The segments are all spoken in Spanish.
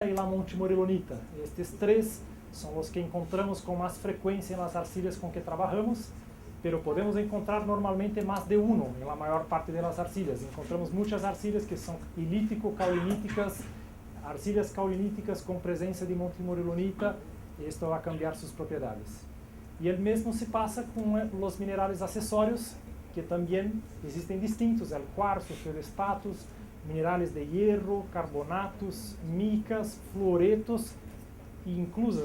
y la montimorillonita. Estos tres son los que encontramos con más frecuencia en las arcillas con que trabajamos, pero podemos encontrar normalmente más de uno en la mayor parte de las arcillas. Encontramos muchas arcillas que son ilítico-cauliníticas, arcillas cauliníticas con presencia de montimorillonita, y esto va a cambiar sus propiedades. Y el mismo se pasa con los minerales accesorios, que también existen distintos, el cuarzo, feldespatos, minerales de hierro, carbonatos, micas, fluoretos, e incluso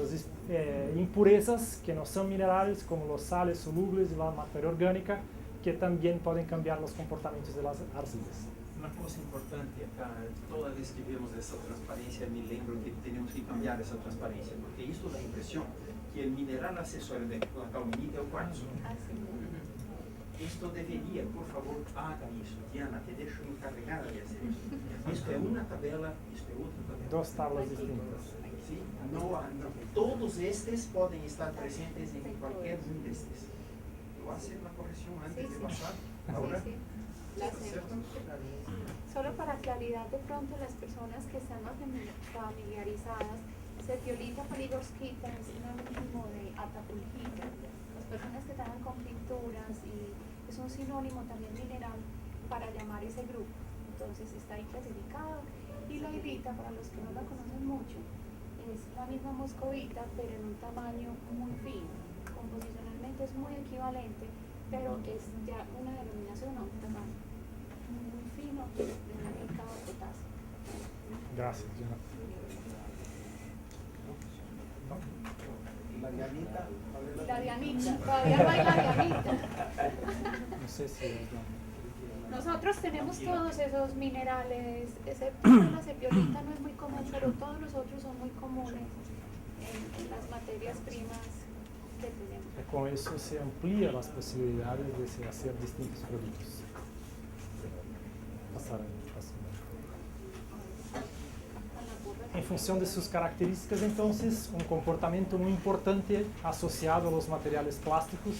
impurezas que no son minerales, como los sales solubles y la materia orgánica, que también pueden cambiar los comportamientos de las arcillas. Una cosa importante acá, toda vez que vemos esa transparencia, me lembro que tenemos que cambiar esa transparencia, porque esto da impresión que el mineral accesorio de la caulinita es el cuarzo. Esto debería, por favor, haga eso. Diana, te dejo encargada de hacer esto. Esto es una tabla, esto es otra tabla. Dos tablas distintas. ¿Sí? No, todos estos pueden estar presentes en cualquier uno de estos. Yo voy a hacer la corrección antes de pasar. Ahora, La hacemos. Solo para claridad, de pronto las personas que están más familiarizadas, setiolita paligorskita es sinónimo de atapulgita. Las personas que trabajan con pinturas y es un sinónimo también mineral para llamar ese grupo. Entonces está ahí clasificado. Y la hirita, para los que no la conocen mucho, es la misma moscovita, pero en un tamaño muy fino. Composicionalmente es muy equivalente, pero es ya una denominación a un tamaño muy fino de una rica potasio. Gracias, Diana. la dianita. La dianita, todavía no hay la dianita. No sé si es Nosotros tenemos todos esos minerales, excepto la sepiolita no es muy común, pero todos los otros son muy comunes en las materias primas que tenemos. Y con eso se amplía las posibilidades de se hacer distintos productos. Pasar ahí, en función de sus características, entonces, un comportamiento muy importante asociado a los materiales plásticos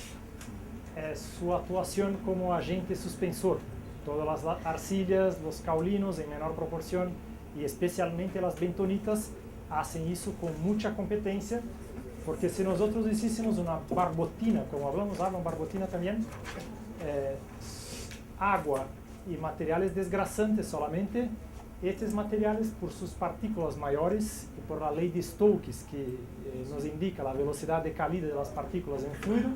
es su actuación como agente suspensor. Todas las arcillas, los caulinos en menor proporción y especialmente las bentonitas hacen eso con mucha competencia, porque si nosotros hiciésemos una barbotina, como hablamos ahora, una barbotina también, agua y materiales desgrasantes solamente, estos materiales, por sus partículas mayores y por la ley de Stokes, que nos indica la velocidad de caída de las partículas en fluido,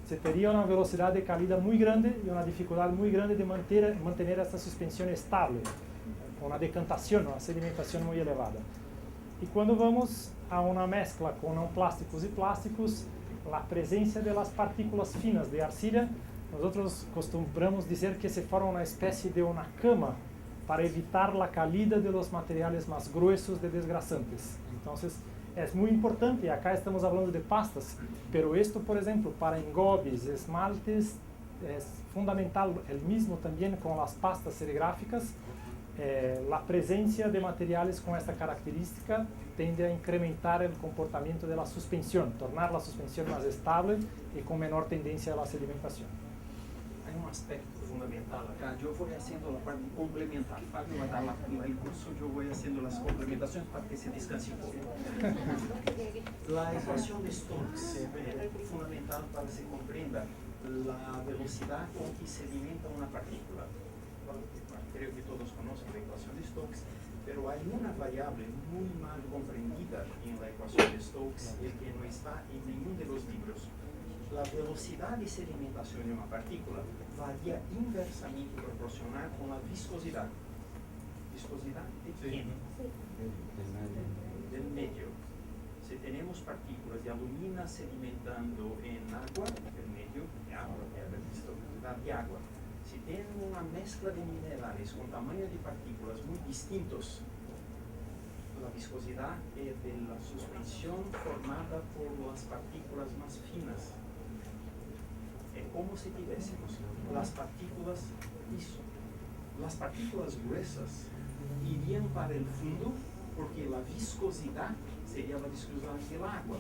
se tendría una velocidad de caída muy grande y una dificultad muy grande de mantener esta suspensión estable, una decantación, una sedimentación muy elevada. Y cuando vamos a una mezcla con no plásticos y plásticos, la presencia de las partículas finas de arcilla, nosotros acostumbramos decir que se forma una especie de una cama para evitar la caída de los materiales más gruesos de desgrasantes. Entonces, es muy importante, acá estamos hablando de pastas, pero esto, por ejemplo, para engobes, esmaltes, es fundamental, el mismo también con las pastas serigráficas. La presencia de materiales con esta característica tiende a incrementar el comportamiento de la suspensión, tornar la suspensión más estable y con menor tendencia a la sedimentación. Hay un aspecto fundamental acá. Yo voy haciendo la parte complementar. Fabio va a dar el curso, yo voy haciendo las complementaciones para que se descanse un poco. La ecuación de Stokes es fundamental para que se comprenda la velocidad con que se alimenta una partícula. Creo que todos conocen la ecuación de Stokes, pero hay una variable muy mal comprendida en la ecuación de Stokes y que no está en ninguno de los libros. La velocidad de sedimentación de una partícula varía inversamente proporcional con la viscosidad. ¿Viscosidad de quién? Del medio. Si tenemos partículas de alumina sedimentando en agua, el medio de agua, la viscosidad de agua. Si tienen una mezcla de minerales con tamaño de partículas muy distintos, la viscosidad es de la suspensión formada por las partículas más finas. Es como si tuviésemos las partículas liso. Las partículas gruesas irían para el fondo porque la viscosidad sería la viscosidad del agua.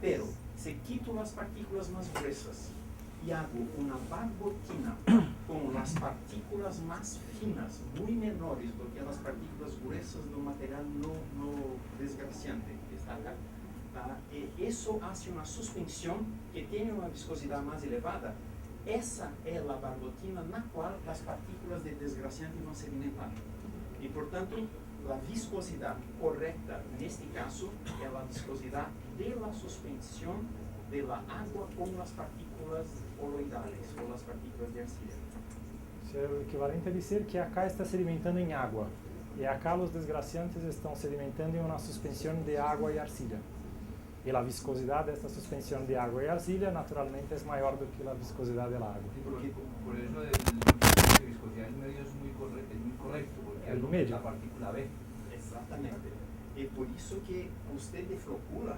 Pero si quito las partículas más gruesas y hago una barbotina com as partículas mais finas, muito menores do que as partículas gruesas do material no desgraciante que está acá. Tá? E isso hace uma suspensão que tem uma viscosidade mais elevada. Essa é a barbotina na qual as partículas de desgraciante vão sedimentar. E, portanto, a viscosidade correta, neste caso, é a viscosidade da suspensão da água com as partículas coloidales ou as partículas de arcilla. Isso é o equivalente a dizer que acá está sedimentando em água e acá os desgraciantes estão sedimentando em uma suspensão de água e arcilla. E a viscosidade desta suspensão de água e arcilla naturalmente é maior do que a viscosidade da água. Por eso el viscosidad del medio es muy correcto, porque El medio. la partícula B. Exatamente. E por isso que você desflocula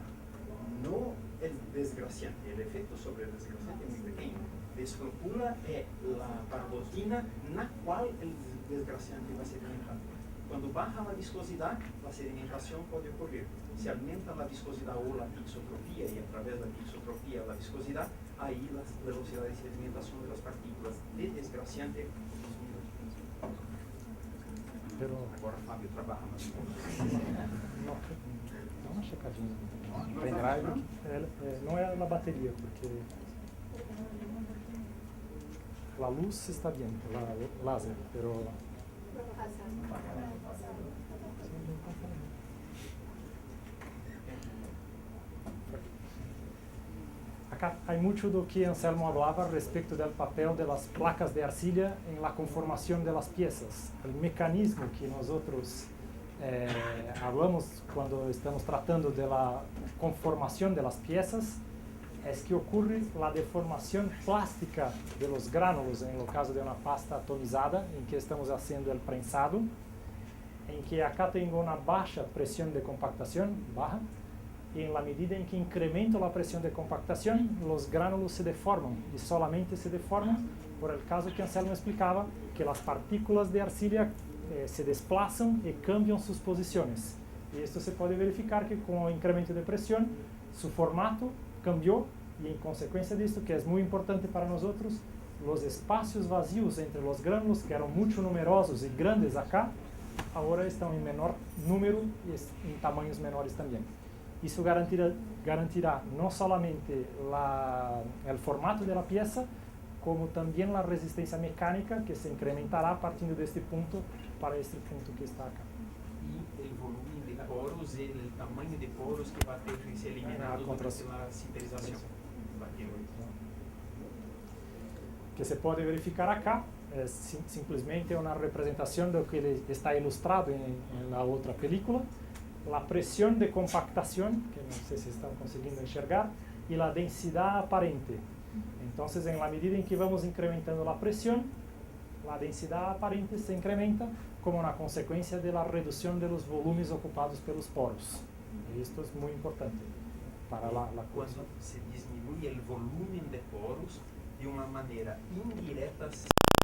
no el desgraciante. El efecto sobre el desgraciante é muito pequeno. Desflocula é a barbotina na qual o desgraciante vai sedimentar. Quando baixa a viscosidade, a sedimentação pode ocorrer. Se aumenta a viscosidade ou a pixotropia, e através da pixotropia a viscosidade, aí a velocidade de sedimentação das partículas de desgraciante. Pero Agora o Fábio trabalha mais. dá uma checadinha. Pendrive não é a bateria, porque a luz está bem, a láser, pero acá hay mucho do que Anselmo hablaba respecto del papel de las placas de arcilla en la conformación de las piezas. El mecanismo que nosotros hablamos cuando estamos tratando de la conformación de las piezas es que ocurre la deformación plástica de los gránulos en el caso de una pasta atomizada en que estamos haciendo el prensado, en que acá tengo una baja presión de compactación, baja, y en la medida en que incremento la presión de compactación, los gránulos se deforman, y solamente se deforman por el caso que Anselmo explicaba, que las partículas de arcilla se desplazan y cambian sus posiciones. Y esto se puede verificar que con el incremento de presión, su formato cambió, y en consecuencia de esto, que es muy importante para nosotros, los espacios vacíos entre los gránulos, que eran mucho numerosos y grandes acá, ahora están en menor número y en tamaños menores también. Isso garantirá no solamente el formato de la pieza, como también la resistencia mecánica que se incrementará partindo de este punto para este punto que está acá. E o volume de poros e o tamanho de poros que vai ter que ser eliminado durante a sinterização. Que se puede verificar acá, es simplesmente una representación de lo que está ilustrado en la otra película, la presión de compactación, que no sé si están consiguiendo enxergar, y la densidad aparente. Entonces, en la medida en que vamos incrementando la presión, la densidad aparente se incrementa como una consecuencia de la reducción de los volúmenes ocupados pelos poros. Y esto es muy importante para la Quando se diminui o volume de poros, de uma maneira indireta,